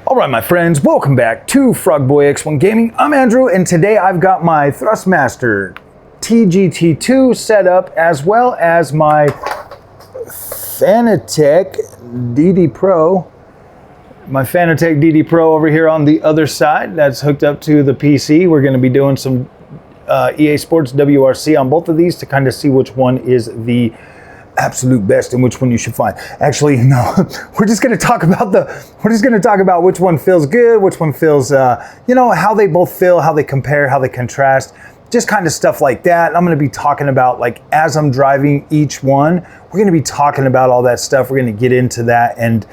Alright my friends, welcome back to Frogboy X1 Gaming. I'm Andrew and today I've got my Thrustmaster TGT2 set up as well as my Fanatec DD Pro. My Fanatec DD Pro over here on the other side that's hooked up to the PC. We're going to be doing some EA Sports WRC on both of these to kind of see which one is the absolute best and which one you should find. Actually, no, we're just going to talk about which one feels good, which one feels, you know, how they both feel, how they compare, how they contrast, just kind of stuff like that. I'm going to be talking about, like, as I'm driving each one, we're going to be talking about all that stuff. We're going to get into that, and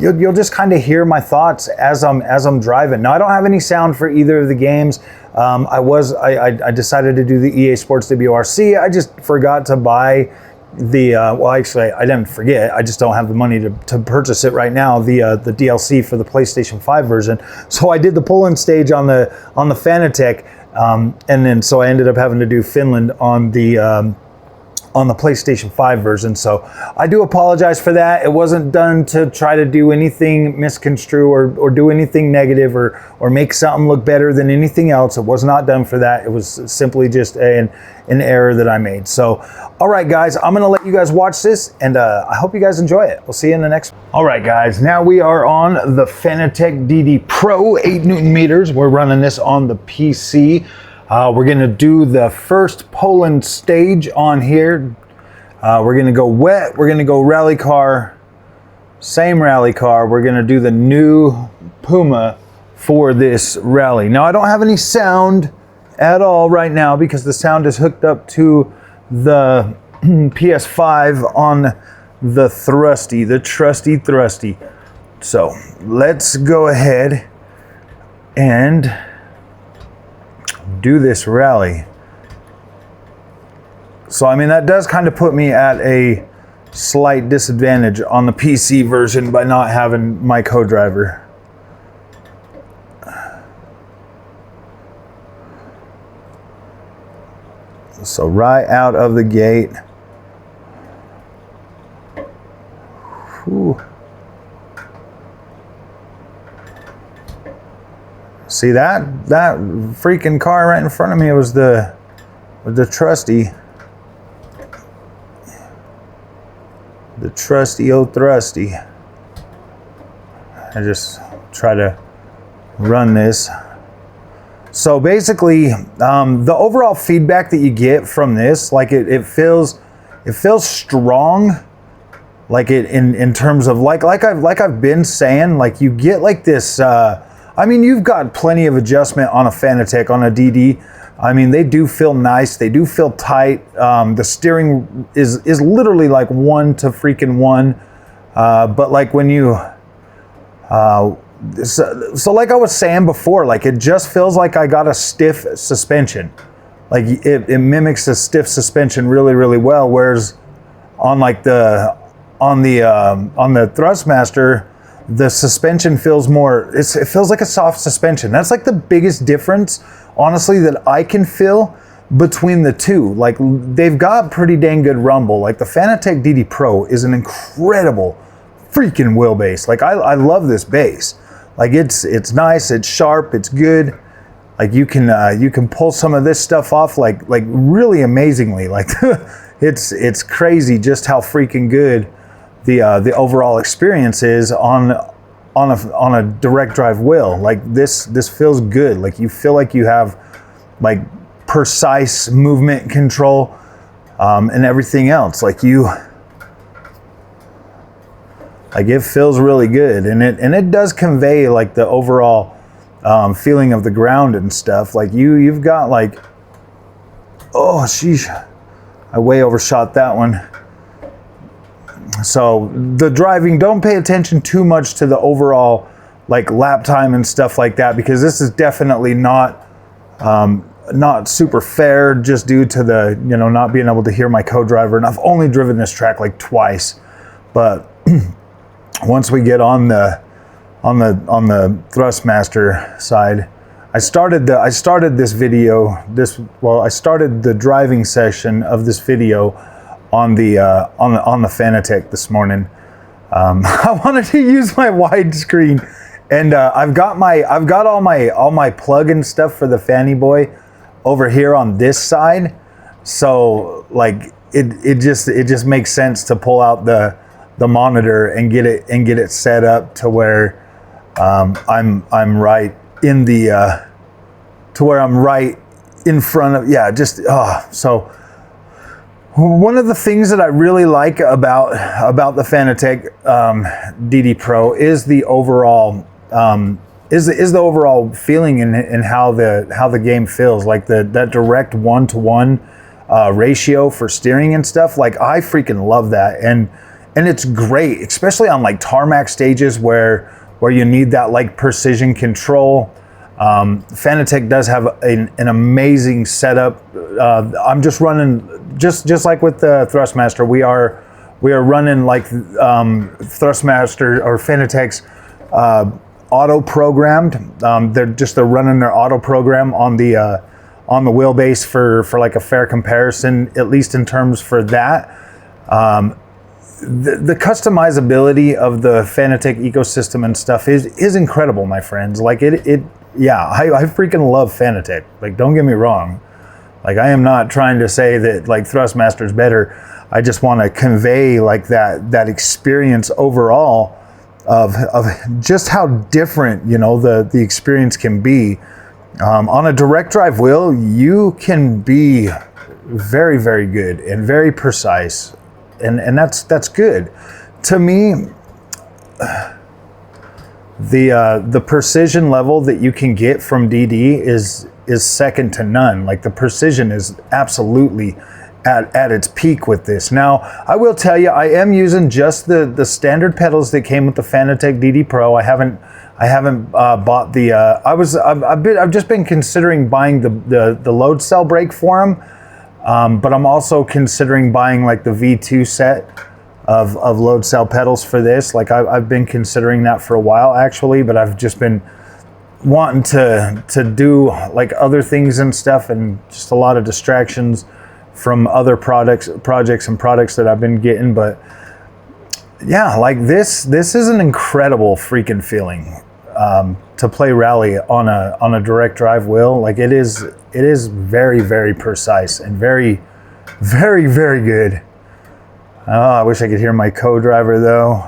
you'll just kind of hear my thoughts as I'm driving. Now, I don't have any sound for either of the games. I decided to do the EA Sports WRC. I just forgot to buy the well, actually I didn't forget, I just don't have the money to purchase it right now, the DLC for the PlayStation 5 version. So I did the pull-in stage on the Fanatec, and then so I ended up having to do Finland on the PlayStation 5 version. So I do apologize for that. It wasn't done to try to do anything misconstrue or do anything negative or make something look better than anything else. It was not done for that. It was simply just an error that I made. So, all right, guys, I'm going to let you guys watch this, and I hope you guys enjoy it. We'll see you in the next one. All right, guys, now we are on the Fanatec DD Pro 8 Newton meters. We're running this on the PC. We're going to do the first Poland stage on here. We're going to go wet. We're going to go rally car, same rally car. We're going to do the new Puma for this rally. Now, I don't have any sound at all right now because the sound is hooked up to the PS5 on the trusty Thrusty. So let's go ahead and do this rally. So I mean, that does kind of put me at a slight disadvantage on the PC version by not having my co-driver. So right out of the gate. Whew. See that freaking car right in front of me was the trusty old Thrusty. I just try to run this. So basically, the overall feedback that you get from this, like it feels strong, like it in terms of like I've been saying, like you get like this. I mean, you've got plenty of adjustment on a Fanatec, on a DD. I mean, they do feel nice. They do feel tight. The steering is literally like 1 to freaking 1. But like when you, so like I was saying before, like it just feels like I got a stiff suspension. Like it mimics a stiff suspension really, really well. Whereas on like on the Thrustmaster, the suspension feels more, it feels like a soft suspension. That's like the biggest difference, honestly, that I can feel between the two. Like they've got pretty dang good rumble. Like the Fanatec DD Pro is an incredible freaking wheelbase. Like I love this base. Like it's nice, it's sharp, it's good. Like you can pull some of this stuff off like really amazingly. Like it's crazy just how freaking good the overall experience is on a direct drive wheel. Like this feels good. Like you feel like you have like precise movement control and everything else. Like it feels really good, and it does convey like the overall feeling of the ground and stuff. Like you've got like, oh sheesh, I way overshot that one. So the driving, don't pay attention too much to the overall like lap time and stuff like that, because this is definitely not super fair just due to the, you know, not being able to hear my co-driver. And I've only driven this track like twice, but once we get on the Thrustmaster side, I started this video, I started the driving session of this video on the Fanatec this morning. I wanted to use my widescreen And I've got all my plug-in stuff for the Fanny Boy over here on this side. So like it just makes sense to pull out the monitor and get it set up to where I'm right in the to where I'm right in front of, yeah, just so one of the things that I really like about the Fanatec DD Pro is the overall is the overall feeling in how the game feels, like that direct 1-to-1 ratio for steering and stuff. Like I freaking love that, and it's great, especially on like tarmac stages where you need that like precision control. Fanatec does have an amazing setup. I'm just running just like with the Thrustmaster. We are running like Thrustmaster or Fanatec's auto programmed. They're running their auto program on the wheelbase for like a fair comparison, at least in terms for that. The customizability of the Fanatec ecosystem and stuff is incredible, my friends. Like yeah, I freaking love Fanatec. Like, don't get me wrong. Like, I am not trying to say that like Thrustmaster is better. I just want to convey like that experience overall of just how different, you know, the experience can be. On a direct drive wheel, you can be very, very good and very precise, and that's good. To me, the precision level that you can get from DD is second to none. Like the precision is absolutely at its peak with this. Now, I will tell you, I am using just the standard pedals that came with the Fanatec DD Pro. I haven't bought the. I've just been considering buying the load cell brake for them, but I'm also considering buying like the V2 set of load cell pedals for this. Like I've been considering that for a while actually, but I've just been wanting to do like other things and stuff, and just a lot of distractions from other projects that I've been getting. But yeah, like this is an incredible freaking feeling to play rally on a direct drive wheel. Like it is very, very precise and very, very, very good. Oh, I wish I could hear my co-driver though,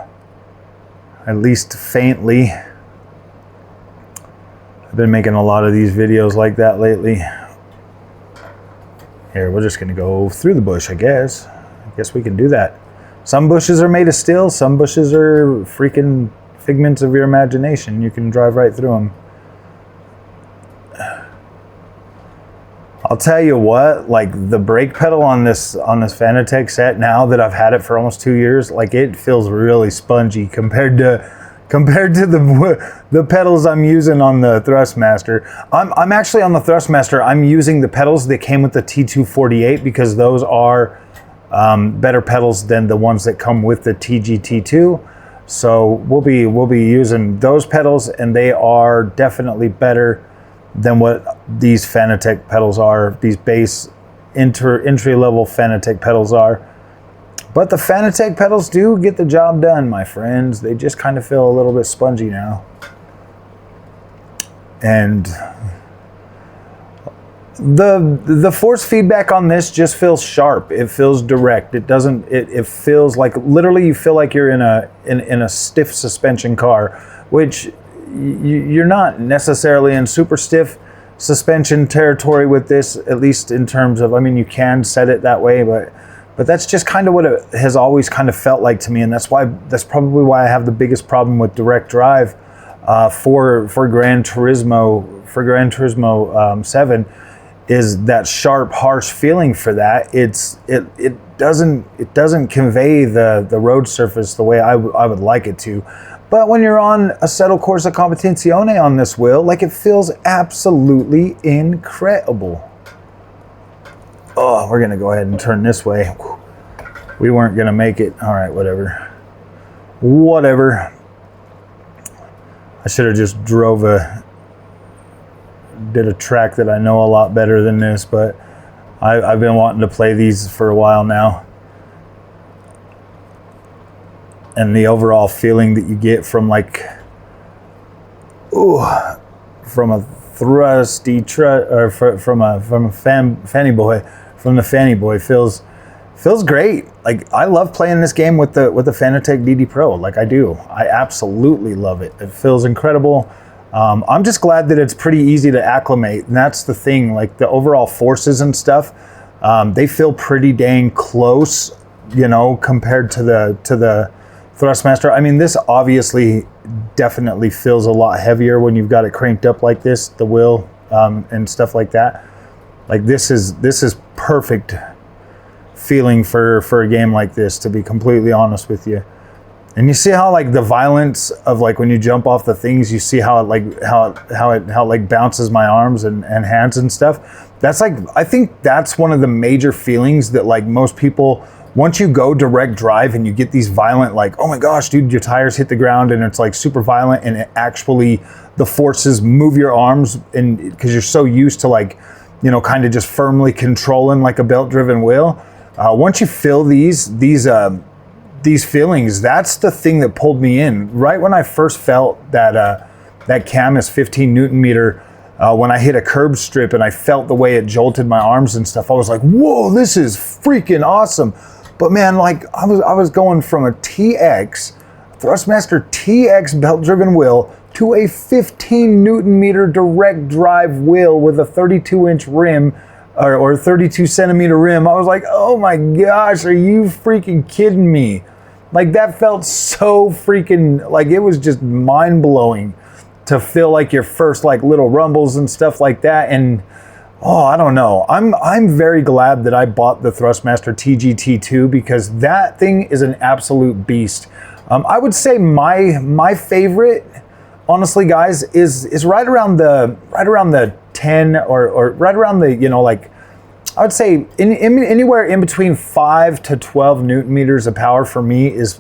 at least faintly. I've been making a lot of these videos like that lately. Here, we're just gonna go through the bush, I guess. I guess we can do that. Some bushes are made of steel, some bushes are freaking figments of your imagination. You can drive right through them. I'll tell you what, like the brake pedal on this Fanatec set, now that I've had it for almost 2 years, like it feels really spongy compared to the pedals I'm using on the Thrustmaster. I'm actually on the Thrustmaster, I'm using the pedals that came with the T248 because those are better pedals than the ones that come with the TGT2. So we'll be using those pedals, and they are definitely better than what these Fanatec pedals are, these base entry-level Fanatec pedals are. But the Fanatec pedals do get the job done, my friends. They just kind of feel a little bit spongy now. And the force feedback on this just feels sharp. It feels direct. It doesn't. It feels like literally you feel like you're in a stiff suspension car, which you're not necessarily in super stiff suspension territory with this, at least in terms of, I mean, you can set it that way, but that's just kind of what it has always kind of felt like to me, and that's probably why I have the biggest problem with direct drive for Gran Turismo 7 is that sharp, harsh feeling for that. It doesn't convey the road surface the way I would like it to. But when you're on Assetto Corsa Competizione on this wheel, like it feels absolutely incredible. Oh, we're gonna go ahead and turn this way. We weren't gonna make it. All right, whatever. I should have just did a track that I know a lot better than this, but I've been wanting to play these for a while now. And the overall feeling that you get from like ooh, from a from a fanny boy feels great. Like, I love playing this game with the Fanatec DD Pro. Like, I do. I absolutely love it. It feels incredible. I'm just glad that it's pretty easy to acclimate, and that's the thing. Like, the overall forces and stuff, they feel pretty dang close, you know, compared to the Thrustmaster. I mean, this obviously definitely feels a lot heavier when you've got it cranked up like this, the wheel, and stuff like that. Like, this is perfect feeling for a game like this, to be completely honest with you. And you see how, like, the violence of, like, when you jump off the things, you see how it like how it like bounces my arms and hands and stuff. That's like, I think that's one of the major feelings that, like, most people, once you go direct drive and you get these violent, like, oh my gosh, dude, your tires hit the ground and it's like super violent, and it actually, the forces move your arms, and because you're so used to, like, you know, kind of just firmly controlling like a belt driven wheel. Once you feel these feelings, that's the thing that pulled me in. Right when I first felt that cam is 15 Newton meter, when I hit a curb strip and I felt the way it jolted my arms and stuff, I was like, whoa, this is freaking awesome. But man, like, I was going from a TX, Thrustmaster TX belt driven wheel, to a 15 Newton meter direct drive wheel with a 32-inch rim, or 32 centimeter rim. I was like, oh my gosh, are you freaking kidding me? Like, that felt so freaking, like, it was just mind blowing to feel like your first, like, little rumbles and stuff like that. And oh, I don't know. I'm very glad that I bought the Thrustmaster TGT2, because that thing is an absolute beast. I would say my favorite, honestly, guys, is right around the 10 or right around the, you know, like, I would say anywhere in between 5 to 12 Newton meters of power for me is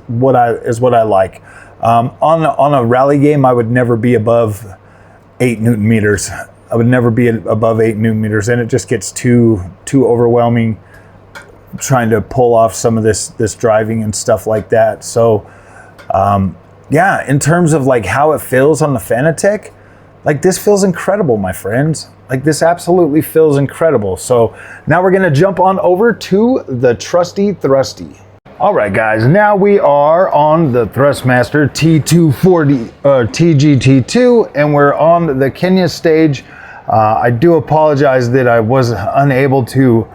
what I like. On a rally game, I would never be above 8 Newton meters. I would never be above 8 Newton meters, and it just gets too overwhelming trying to pull off some of this driving and stuff like that. So yeah, in terms of, like, how it feels on the Fanatec, like, this feels incredible, my friends. Like, this absolutely feels incredible. So now we're gonna jump on over to the trusty Thrusty. All right, guys, now we are on the Thrustmaster T240 TGT2, and we're on the Kenya stage. I do apologize that I was unable to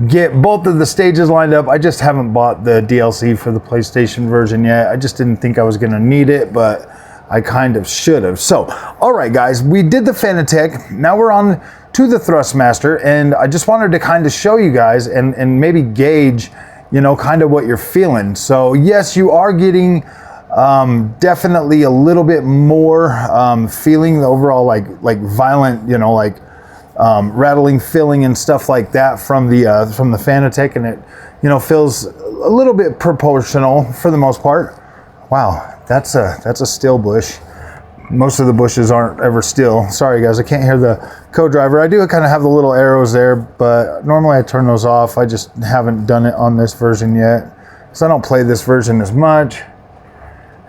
get both of the stages lined up. I just haven't bought the DLC for the PlayStation version yet. I just didn't think I was gonna need it, but I kind of should have. So, all right, guys, we did the Fanatec. Now we're on to the Thrustmaster, and I just wanted to kind of show you guys and maybe gauge, you know, kind of what you're feeling. So yes, you are getting definitely a little bit more feeling, the overall like violent, you know, like rattling, filling, and stuff like that from the Fanatec, and it, you know, feels a little bit proportional for the most part. Wow. That's a still bush. Most of the bushes aren't ever still. Sorry guys, I can't hear the co-driver. I do kind of have the little arrows there, but normally I turn those off. I just haven't done it on this version yet, so I don't play this version as much.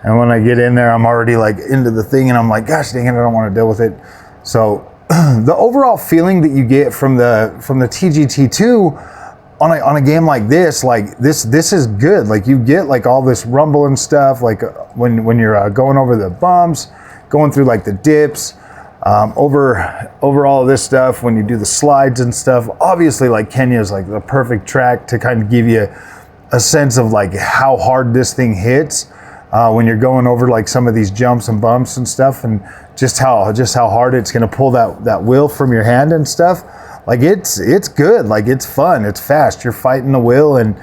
And when I get in there, I'm already like into the thing, and I'm like, gosh dang it, I don't want to deal with it. So the overall feeling that you get from the TGT2 on a game like this, this is good. Like, you get like all this rumble and stuff, like when you're going over the bumps, going through like the dips, over all of this stuff, when you do the slides and stuff. Obviously, like, Kenya is like the perfect track to kind of give you a sense of like how hard this thing hits when you're going over like some of these jumps and bumps and stuff, and just how hard it's going to pull that wheel from your hand and stuff. Like, it's good. Like, it's fun. It's fast. You're fighting the wheel, and,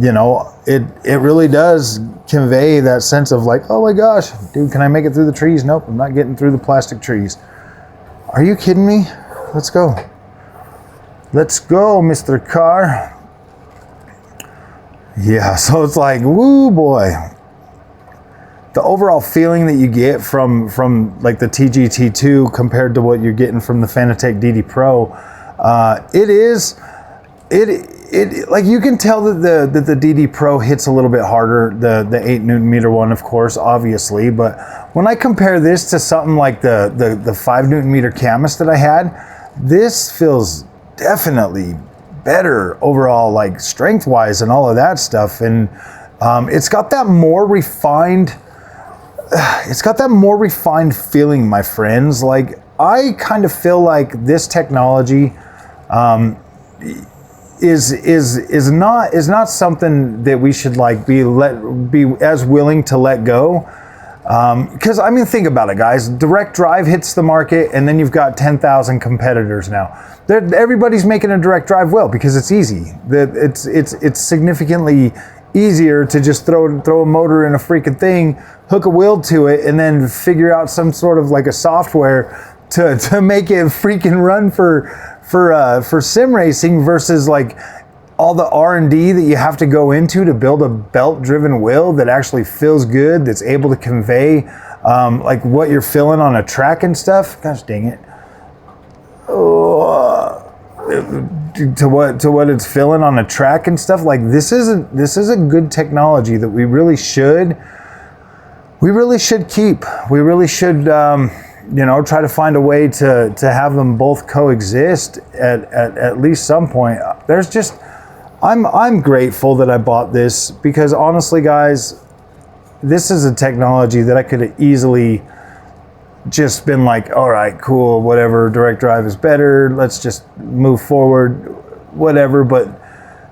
you know, it really does convey that sense of like, oh my gosh, dude, can I make it through the trees? Nope, I'm not getting through the plastic trees. Are you kidding me? Let's go. Let's go, Mr. Car. Yeah, so it's like, woo boy. The overall feeling that you get from like the TGT2 compared to what you're getting from the Fanatec DD Pro, like you can tell that the DD Pro hits a little bit harder, the 8 Newton meter one, of course, obviously. But when I compare this to something like the 5 Newton meter Camus that I had, this feels definitely better overall, like strength wise and all of that stuff. And it's got that more refined feeling, my friends. Like, I kind of feel like this technology is not something that we should like be as willing to let go. Because I mean, think about it, guys. Direct drive hits the market, and then you've got 10,000 competitors now. Everybody's making a direct drive wheel because it's easy. It's significantly easier to just throw a motor in a freaking thing, hook a wheel to it, and then figure out some sort of like a software to make it freaking run for sim racing, versus like all the R&D that you have to go into to build a belt-driven wheel that actually feels good, that's able to convey like what you're feeling on a track and stuff. Gosh dang it. To what it's feeling on a track and stuff. Like, this is a good technology that we really should keep. We really should try to find a way to have them both coexist at least some point. There's just, I'm grateful that I bought this, because honestly, guys, this is a technology that I could have easily just been like, all right, cool, whatever, direct drive is better, let's just move forward, whatever. But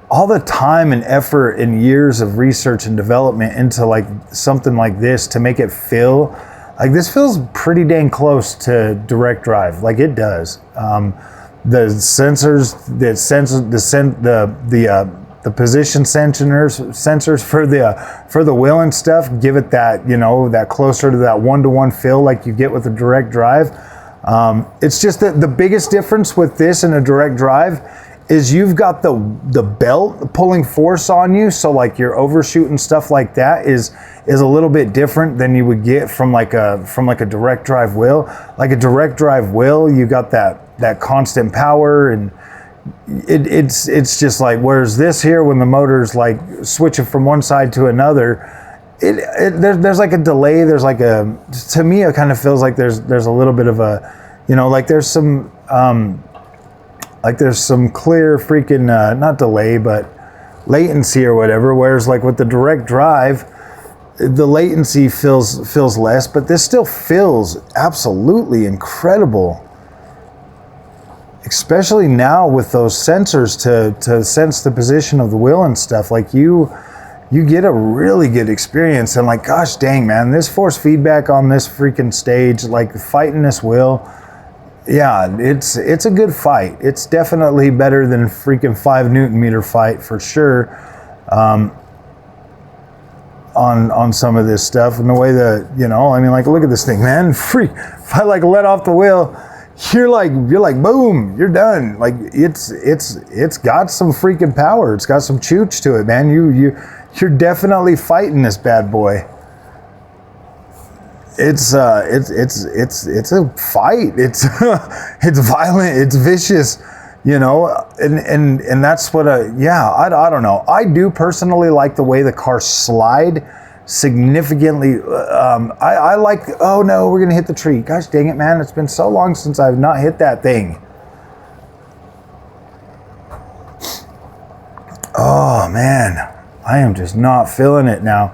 all the time and effort and years of research and development into like something like this to make it feel like, this feels pretty dang close to direct drive. Like, it does. The sensors, the position sensors for the wheel and stuff give it that, that closer to that 1-to-1 feel like you get with a direct drive. It's just that the biggest difference with this and a direct drive is you've got the belt pulling force on you, so like your overshoot and stuff like that is a little bit different than you would get from like a direct drive wheel. Like a direct drive wheel, you got that constant power, and it's just like, whereas this here, when the motor's like switching from one side to another, there's like a delay. There's like to me, it kind of feels like there's a little bit of a, like there's some clear freaking not delay, but latency or whatever. Whereas like with the direct drive, the latency feels less, but this still feels absolutely incredible. Especially now with those sensors to sense the position of the wheel and stuff. Like, you get a really good experience. And like, gosh dang, man, this force feedback on this freaking stage, like fighting this wheel, yeah, it's a good fight. It's definitely better than a freaking 5 Newton meter fight for sure. On some of this stuff, and the way that, I mean, like, look at this thing, man. If I like let off the wheel, you're like boom, you're done. Like, it's got some freaking power. It's got some chooch to it, man. You're definitely fighting this bad boy. It's a fight. It's violent. It's vicious. And that's what I don't know. I do personally like the way the cars slide significantly. I like, oh no, we're gonna hit the tree. Gosh dang it, man. It's been so long since I've not hit that thing. Oh man, I am just not feeling it now.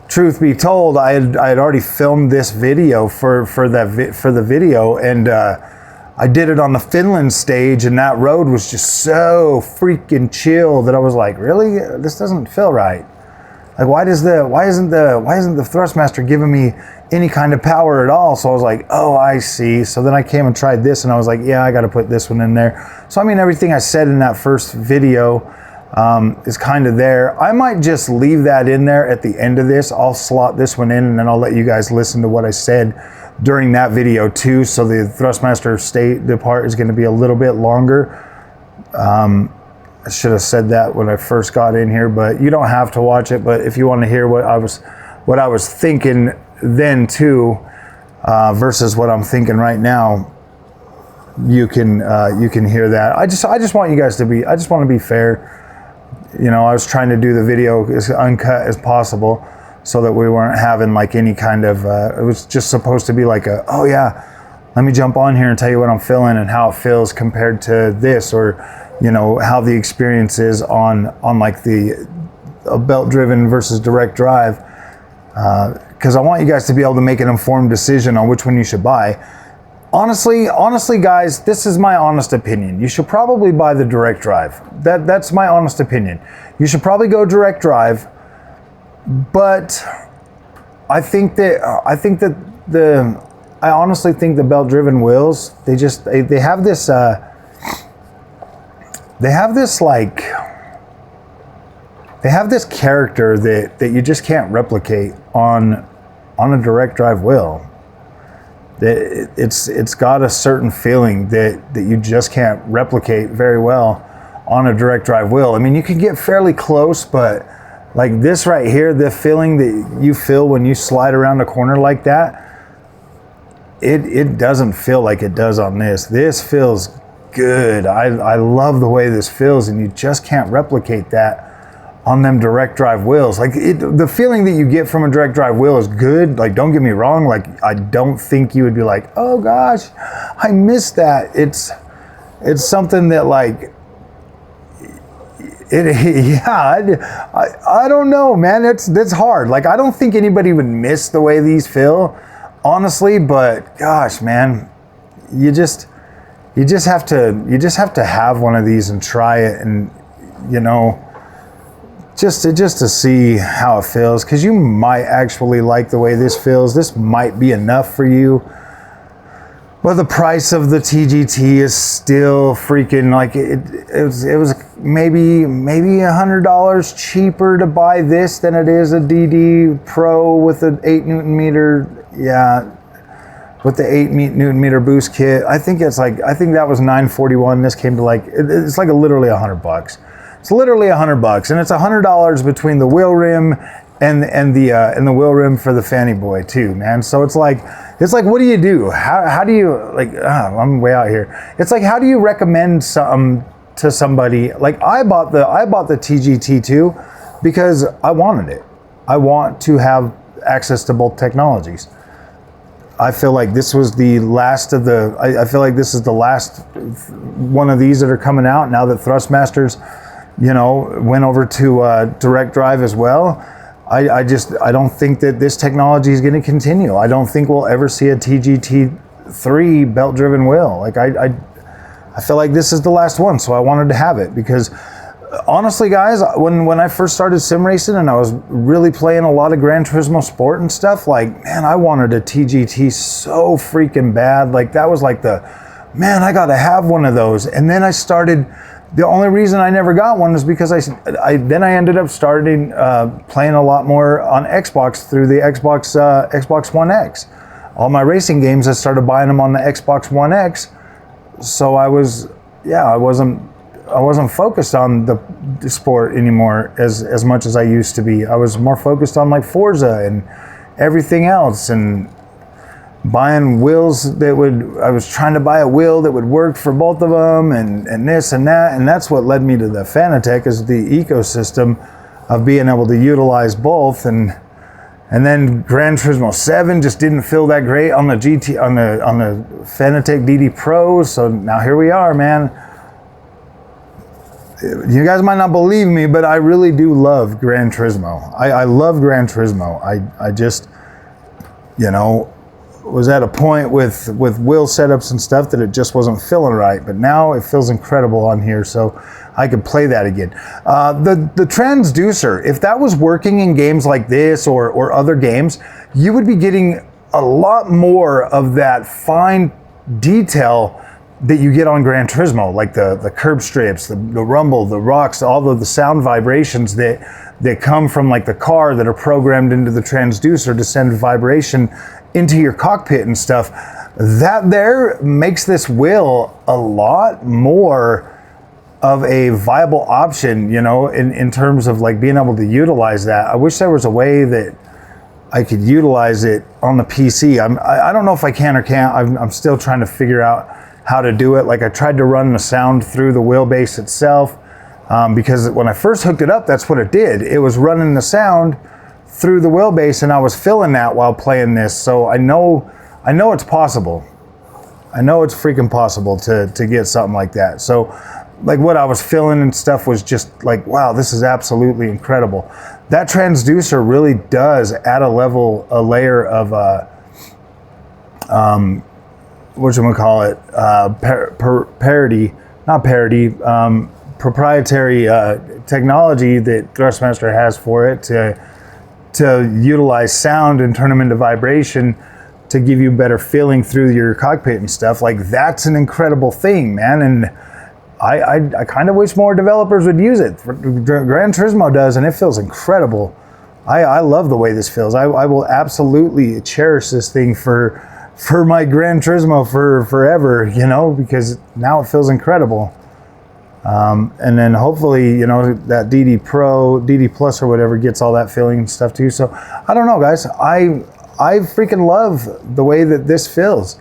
Truth be told, I had already filmed this video for the video, and I did it on the Finland stage, and that road was just so freaking chill that I was like, really? This doesn't feel right. Like, why isn't the Thrustmaster giving me any kind of power at all? So I was like, oh, I see. So then I came and tried this, and I was like, yeah, I got to put this one in there. So I mean, everything I said in that first video is kind of there. I might just leave that in there at the end of this. I'll slot this one in, and then I'll let you guys listen to what I said during that video too. So the Thrustmaster the part is going to be a little bit longer. I should have said that when I first got in here, but you don't have to watch it. But if you want to hear what I was thinking then too, versus what I'm thinking right now, you can hear that. I just want you guys to be, I just want to be fair. You know, I was trying to do the video as uncut as possible so that we weren't having like any kind of, it was just supposed to be like a, oh yeah, let me jump on here and tell you what I'm feeling and how it feels compared to this, or, you know, how the experience is on like the belt driven versus direct drive. Because I want you guys to be able to make an informed decision on which one you should buy. Honestly, guys, this is my honest opinion. You should probably buy the direct drive. That's my honest opinion. You should probably go direct drive, but I honestly think the belt-driven wheels, they have this character that you just can't replicate on a direct drive wheel. It's got a certain feeling that you just can't replicate very well on a direct drive wheel. I mean, you can get fairly close, but like this right here, the feeling that you feel when you slide around a corner like that, it doesn't feel like it does on this. This feels good. I love the way this feels, and you just can't replicate that on them direct drive wheels. Like the feeling that you get from a direct drive wheel is good. Like, don't get me wrong. Like, I don't think you would be like, oh gosh, I missed that. It's something that like, I don't know, man. That's hard. Like, I don't think anybody would miss the way these feel, honestly, but gosh, man, you just have to have one of these and try it, and, you know, just to see how it feels, because you might actually like the way this feels. This might be enough for you, but the price of the TGT is still freaking like it was maybe $100 cheaper to buy this than it is a DD Pro with an 8 Newton meter, with the 8 Newton meter boost kit. I think that was $941. This came to like, it's like literally $100. It's literally $100, and it's $100 between the wheel rim and the wheel rim for the Fanny Boy too, man. So it's like, what do you do? How do you, like, I'm way out here. It's like, how do you recommend something to somebody? Like, I bought the TGT too because I wanted it. I want to have access to both technologies. I feel like this was the last of the, I feel like this is the last one of these that are coming out now that Thrustmasters, you know, went over to direct drive as well. I don't think that this technology is going to continue. I don't think we'll ever see a TGT3 belt-driven wheel. Like, I feel like this is the last one, so I wanted to have it because, honestly, guys, when I first started sim racing and I was really playing a lot of Gran Turismo Sport and stuff, like, man, I wanted a TGT so freaking bad. Like, that was like man, I got to have one of those. And then I started. The only reason I never got one is because I ended up starting playing a lot more on Xbox through the Xbox One X. All my racing games, I started buying them on the Xbox One X. So I wasn't focused on the sport anymore as much as I used to be. I was more focused on like Forza and everything else, and buying wheels I was trying to buy a wheel that would work for both of them, and this and that, and that's what led me to the Fanatec, is the ecosystem of being able to utilize both, and then Gran Turismo 7 just didn't feel that great on the Fanatec DD Pro, so now here we are, man. You guys might not believe me, but I really do love Gran Turismo. I love Gran Turismo. I just, you know, was at a point with wheel setups and stuff that it just wasn't feeling right, but now it feels incredible on here, so I could play that again. The transducer, if that was working in games like this or other games, you would be getting a lot more of that fine detail that you get on Gran Turismo, like the curb strips, the rumble, the rocks, all of the sound vibrations that come from like the car that are programmed into the transducer to send vibration into your cockpit and stuff. That there makes this wheel a lot more of a viable option, you know, in terms of like being able to utilize that. I wish there was a way that I could utilize it on the PC. I don't know if I can or can't. I'm still trying to figure out how to do it. Like I tried to run the sound through the wheelbase itself, because when I first hooked it up, that's what it did. It was running the sound through the wheelbase, and I was feeling that while playing this. So I know it's possible. I know it's freaking possible to get something like that. So like what I was feeling and stuff was just like, wow, this is absolutely incredible. That transducer really does add a layer of whatchamacallit, proprietary technology that Thrustmaster has for it to utilize sound and turn them into vibration to give you better feeling through your cockpit and stuff. Like that's an incredible thing, man. And I kind of wish more developers would use it. Gran Turismo does, and it feels incredible. I love the way this feels. I will absolutely cherish this thing for my Gran Turismo for forever, you know, because now it feels incredible. And then hopefully, you know, that DD Pro, DD Plus or whatever gets all that feeling and stuff too. So I don't know, guys. I freaking love the way that this feels.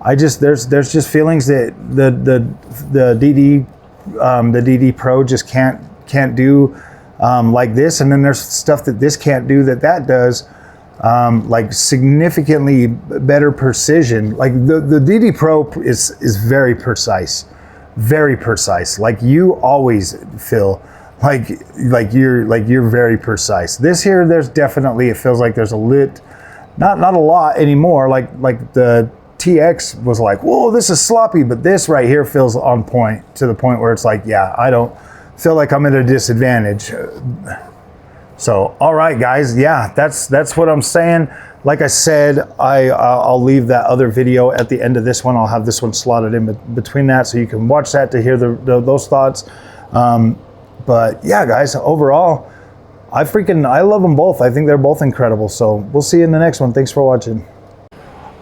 There's just feelings that the DD Pro just can't do like this, and then there's stuff that this can't do that does, like significantly better precision. Like the DD Pro is very precise, like you always feel like you're very precise. This here, there's definitely, it feels like there's not a lot anymore, like the TX was like, whoa, this is sloppy, but this right here feels on point, to the point where it's like, yeah, I don't feel like I'm at a disadvantage. So, all right, guys, yeah, that's what I'm saying. Like I said, I'll leave that other video at the end of this one. I'll have this one slotted in between that, so you can watch that to hear those thoughts. But yeah, guys, overall, I love them both. I think they're both incredible. So we'll see you in the next one. Thanks for watching.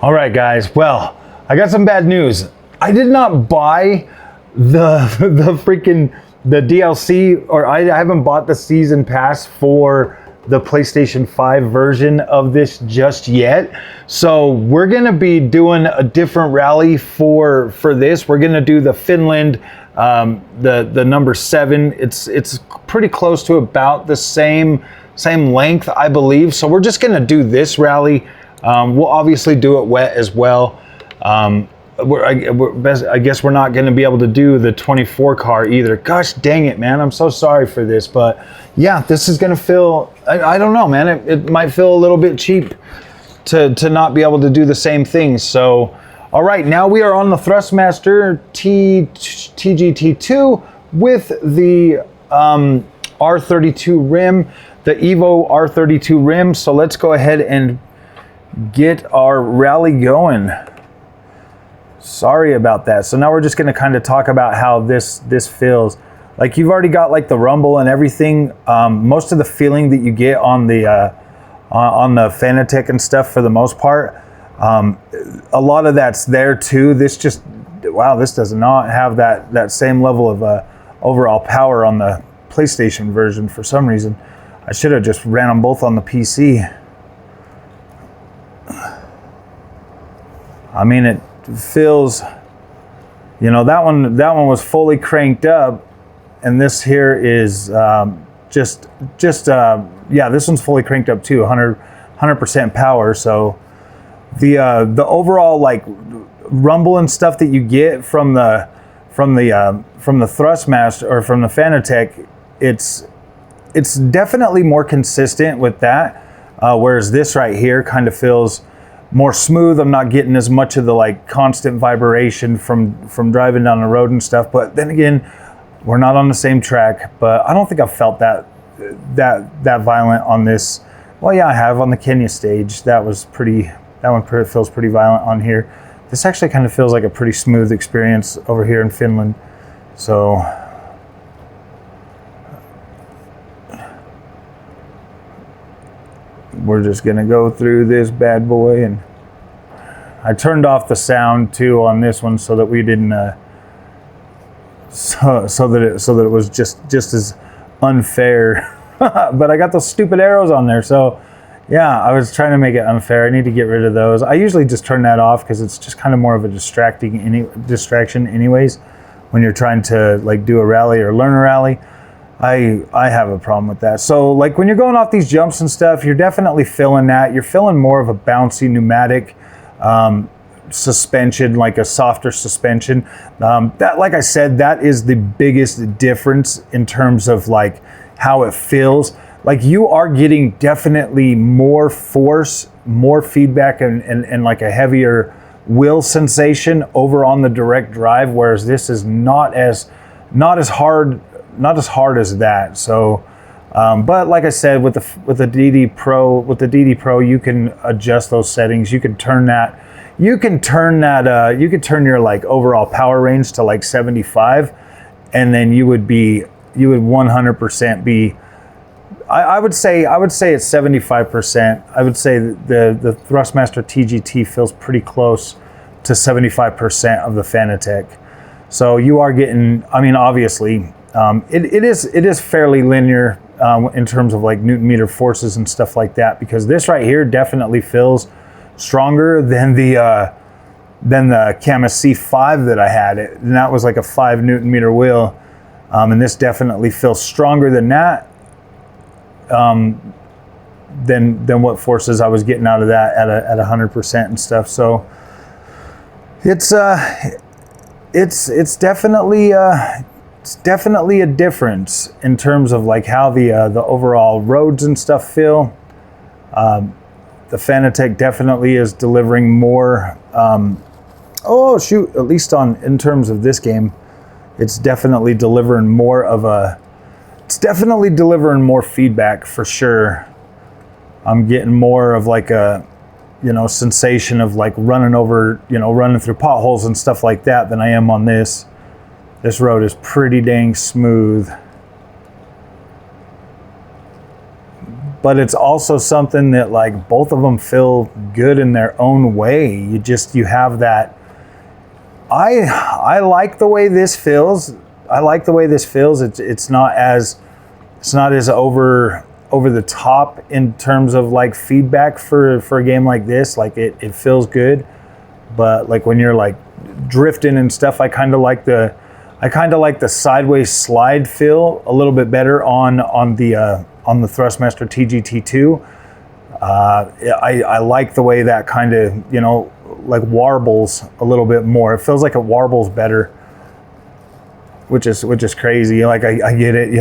All right, guys. Well, I got some bad news. I did not buy the DLC, or I haven't bought the season pass for the PlayStation 5 version of this just yet. So we're gonna be doing a different rally for this. We're gonna do the Finland, the number 7. It's pretty close to about the same length, I believe. So we're just gonna do this rally. We'll obviously do it wet as well. I guess we're not going to be able to do the 24 car either. Gosh dang it, man. I'm so sorry for this. But yeah, this is going to feel, I don't know, man. It might feel a little bit cheap to not be able to do the same things. So, all right, now we are on the Thrustmaster TGT2 with the R32 rim, the Evo R32 rim. So let's go ahead and get our rally going. Sorry about that. So now we're just going to kind of talk about how this feels. Like you've already got like the rumble and everything. Most of the feeling that you get on the Fanatec and stuff, for the most part, a lot of that's there too. This just, wow, this does not have that same level of overall power on the PlayStation version for some reason. I should have just ran them both on the PC. I mean, it feels, you know, that one was fully cranked up, and this here is yeah, this one's fully cranked up too, 100% power. So the overall like rumble and stuff that you get from the Thrustmaster or from the Fanatec, it's definitely more consistent with that, whereas this right here kind of feels more smooth. I'm not getting as much of the like constant vibration from driving down the road and stuff. But then again, we're not on the same track. But I don't think I've felt that violent on this. Well, yeah, I have on the Kenya stage. That one feels pretty violent on here. This actually kind of feels like a pretty smooth experience over here in Finland. So we're just gonna go through this bad boy, and I turned off the sound too on this one so that we didn't so that it was just as unfair. But I got those stupid arrows on there, so Yeah, I was trying to make it unfair. I need to get rid of those. I usually just turn that off because it's just kind of more of a distraction anyways when you're trying to like do a rally or learn a rally. I have a problem with that. So like when you're going off these jumps and stuff, you're definitely feeling that. You're feeling more of a bouncy pneumatic suspension, like a softer suspension. That, like I said, that is the biggest difference in terms of like how it feels. Like you are getting definitely more force, more feedback, and like a heavier wheel sensation over on the direct drive, whereas this is not as hard as that. So, but like I said, with the DD Pro, you can adjust those settings. You can turn your like overall power range to like 75, and then you would 100% be. I would say it's 75%. I would say the Thrustmaster TGT feels pretty close to 75% of the Fanatec. So you are getting, I mean, obviously, it is fairly linear in terms of like Newton meter forces and stuff like that, because this right here definitely feels stronger than the Camus C5 that I had. And that was like a 5 Newton meter wheel. And this definitely feels stronger than that. Than what forces I was getting out of that at 100% and stuff. So it's definitely a difference in terms of like how the overall roads and stuff feel. The Fanatec definitely is delivering more. At least in terms of this game, it's definitely delivering more feedback for sure. I'm getting more of like a, sensation of like running through potholes and stuff like that than I am on this. This road is pretty dang smooth. But it's also something that like both of them feel good in their own way. You have that. I like the way this feels. It's not as over the top in terms of like feedback for a game like this. Like it feels good, but like when you're like drifting and stuff, I kind of like the sideways slide feel a little bit better on the Thrustmaster TGT2. I like the way that kind of like warbles a little bit more. It feels like it warbles better, which is crazy. Like I get it,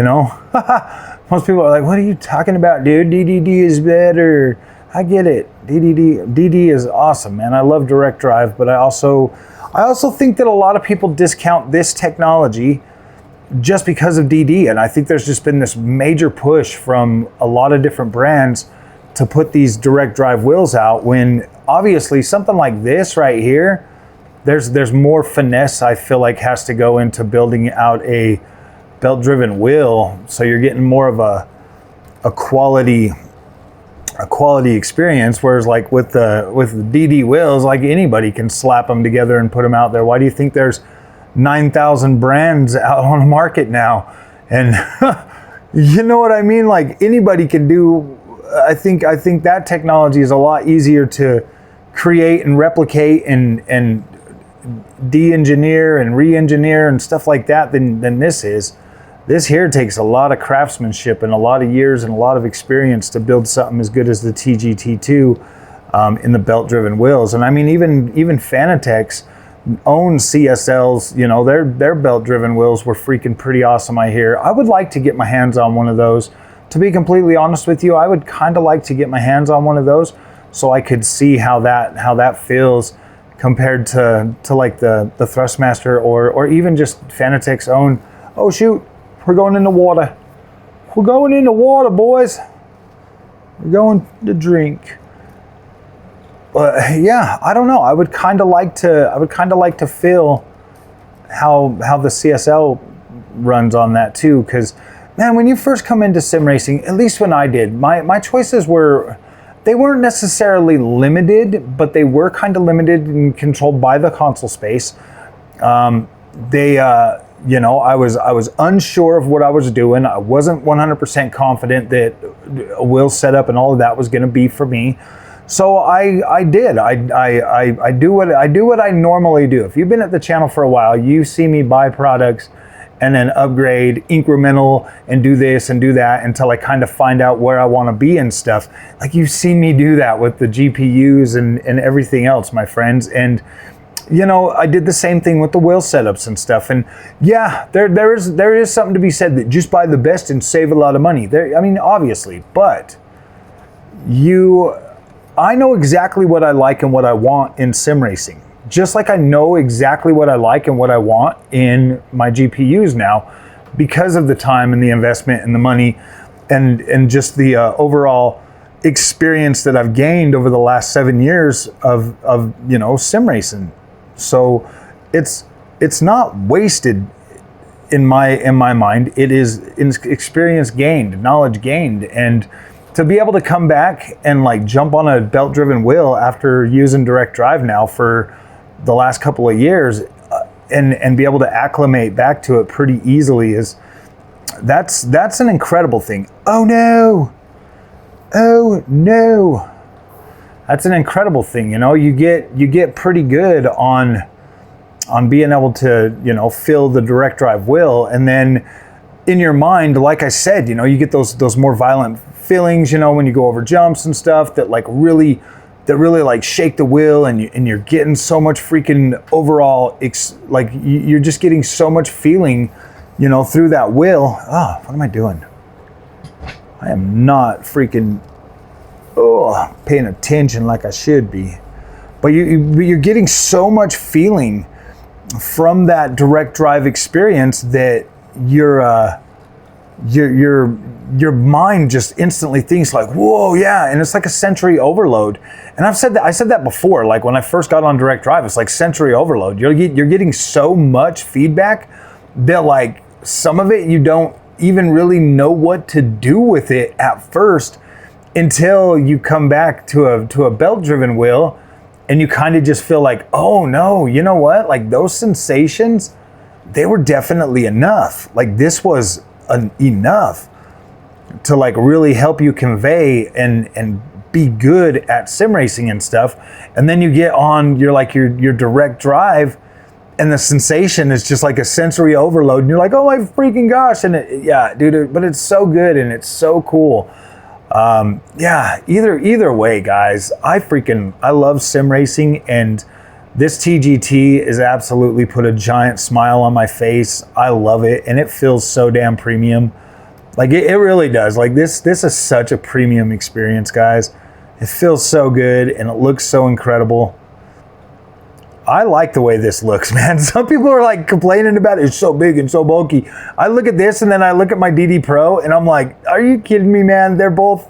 Most people are like, "What are you talking about, dude? DDD is better." I get it. DD is awesome, man. I love direct drive, but I also think that a lot of people discount this technology just because of DD, and I think there's just been this major push from a lot of different brands to put these direct drive wheels out, when obviously something like this right here, there's more finesse I feel like has to go into building out a belt-driven wheel, so you're getting more of a quality experience. Whereas like with the DD wheels, like anybody can slap them together and put them out there. Why do you think there's 9,000 brands out on the market now? And you know what I mean? Like anybody can do. I think that technology is a lot easier to create and replicate and de-engineer and re-engineer and stuff like that than this is. This here takes a lot of craftsmanship and a lot of years and a lot of experience to build something as good as the TGT2 in the belt-driven wheels. And I mean, even Fanatec's own CSLs, their belt-driven wheels were freaking pretty awesome, I hear. I would like to get my hands on one of those. To be completely honest with you, I would kind of like to get my hands on one of those so I could see how that feels compared to like the Thrustmaster or even just Fanatec's own. Oh shoot, we're going in the water. We're going in the water, boys. We're going to drink. But yeah, I don't know. I would kind of like to feel how the CSL runs on that too, because man, when you first come into sim racing, at least when I did, my choices they weren't necessarily limited, but they were kind of limited and controlled by the console space. you know, I was unsure of what I was doing. I wasn't 100% confident that a wheel setup and all of that was going to be for me. So I do what I normally do. If you've been at the channel for a while, you see me buy products and then upgrade incremental and do this and do that until I kind of find out where I want to be and stuff. Like, you've seen me do that with the GPUs and everything else, my friends. And you know, I did the same thing with the wheel setups and stuff. And yeah, there is something to be said that just buy the best and save a lot of money. I mean, obviously, but I know exactly what I like and what I want in sim racing. Just like I know exactly what I like and what I want in my GPUs now, because of the time and the investment and the money and just the overall experience that I've gained over the last 7 years of you know, sim racing. So it's not wasted in my mind. It is experience gained, knowledge gained, and to be able to come back and like jump on a belt driven wheel after using direct drive now for the last couple of years and be able to acclimate back to it pretty easily that's an incredible thing. Oh no, that's an incredible thing. You know, you get pretty good on being able to, you know, feel the direct drive wheel, and then in your mind, like I said, you know, you get those more violent feelings, you know, when you go over jumps and stuff that really like shake the wheel, and you're getting so much freaking overall like you're just getting so much feeling, you know, through that wheel. Oh, what am I doing? I am not freaking paying attention like I should be. But you're getting so much feeling from that direct drive experience that your mind just instantly thinks like, whoa, yeah, and it's like a sensory overload. And I said that before, like when I first got on direct drive, it's like sensory overload. You're getting so much feedback that like some of it you don't even really know what to do with it at first until you come back to a belt driven wheel and you kind of just feel like, oh no, you know what? Like those sensations, they were definitely enough. Like this was enough to like really help you convey and be good at sim racing and stuff. And then you get on your direct drive and the sensation is just like a sensory overload and you're like, oh my freaking gosh. And yeah, dude, but it's so good and it's so cool. Yeah, either way, guys, I love sim racing, and this TGT is absolutely put a giant smile on my face. I love it, and it feels so damn premium. Like it really does. Like this is such a premium experience, guys. It feels so good and it looks so incredible. I like the way this looks, man. Some people are like complaining about it. It's so big and so bulky. I look at this and then I look at my DD Pro and I'm like, are you kidding me, man? They both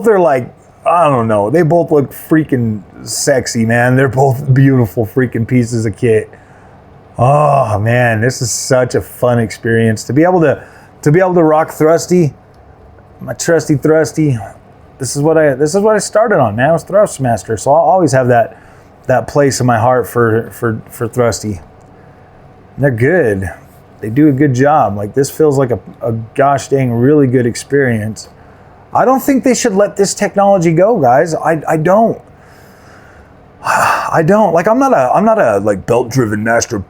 are like, I don't know. They both look freaking sexy, man. They're both beautiful freaking pieces of kit. Oh man, this is such a fun experience to be able to rock Thrusty, my trusty Thrusty. This is what I started on, man. It was Thrustmaster, so I'll always have that place in my heart for Thrusty. They're good. They do a good job. Like this feels like a gosh dang really good experience. I don't think they should let this technology go, guys. I don't. Like I'm not a like belt driven master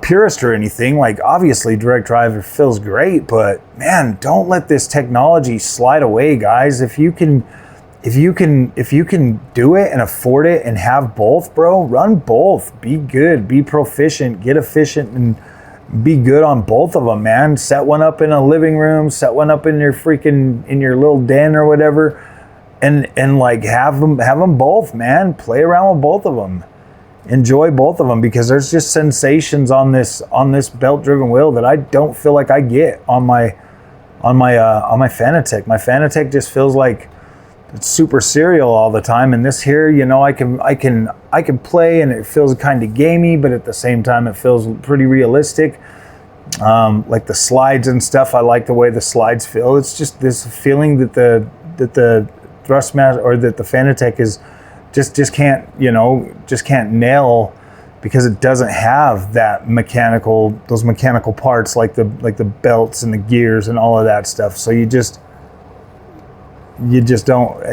purist or anything. Like obviously direct drive feels great, but man, don't let this technology slide away, guys. If you can do it and afford it and have both, bro, run both. Be good, be proficient, get efficient, and be good on both of them, man. Set one up in a living room, set one up in your little den or whatever, and like have them both, man. Play around with both of them. Enjoy both of them, because there's just sensations on this belt driven wheel that I don't feel like I get on my Fanatec. My Fanatec just feels like it's super serial all the time, and this here, you know, I can play and it feels kind of gamey, but at the same time it feels pretty realistic. Like the slides and stuff, I like the way the slides feel. It's just this feeling that the Thrustmaster or that the Fanatec is just can't nail because it doesn't have that those mechanical parts like the belts and the gears and all of that stuff. So you just don't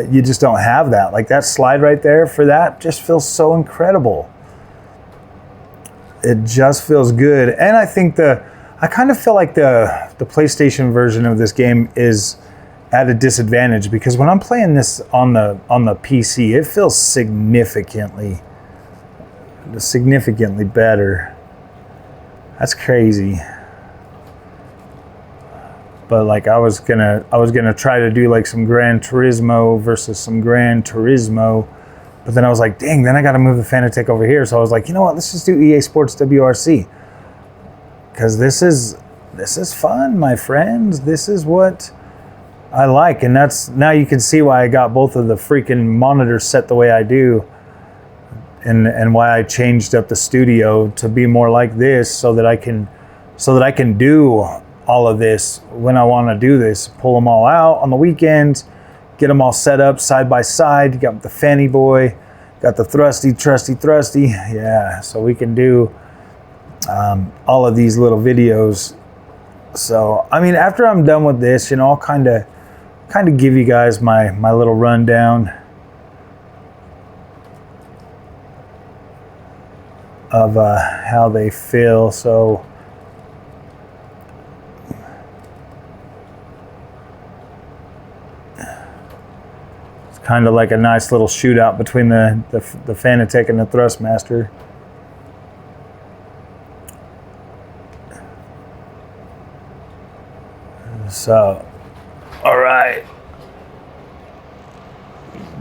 have that. Like that slide right there for that just feels so incredible. It just feels good. And I think I kind of feel like the PlayStation version of this game is at a disadvantage, because when I'm playing this on the PC, it feels significantly better. That's crazy. But like I was gonna try to do like some Gran Turismo versus some Gran Turismo, but then I was like, dang, then I got to move the Fanatec over here. So I was like, you know what? Let's just do EA Sports WRC, because this is fun, my friends. This is what I like, and now you can see why I got both of the freaking monitors set the way I do, and why I changed up the studio to be more like this, so that I can do all of this when I want to do this. Pull them all out on the weekends, get them all set up side by side. You got the Fanny Boy, got the Thrusty. Yeah, so we can do all of these little videos. So, I mean, after I'm done with this, I'll kind of give you guys my little rundown of how they feel. So it's kind of like a nice little shootout between the Fanatec and the Thrustmaster. So, all right.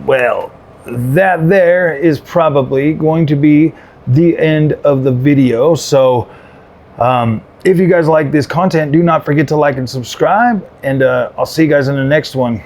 Well, that there is probably going to be the end of the video. So, if you guys like this content, do not forget to like and subscribe, and I'll see you guys in the next one.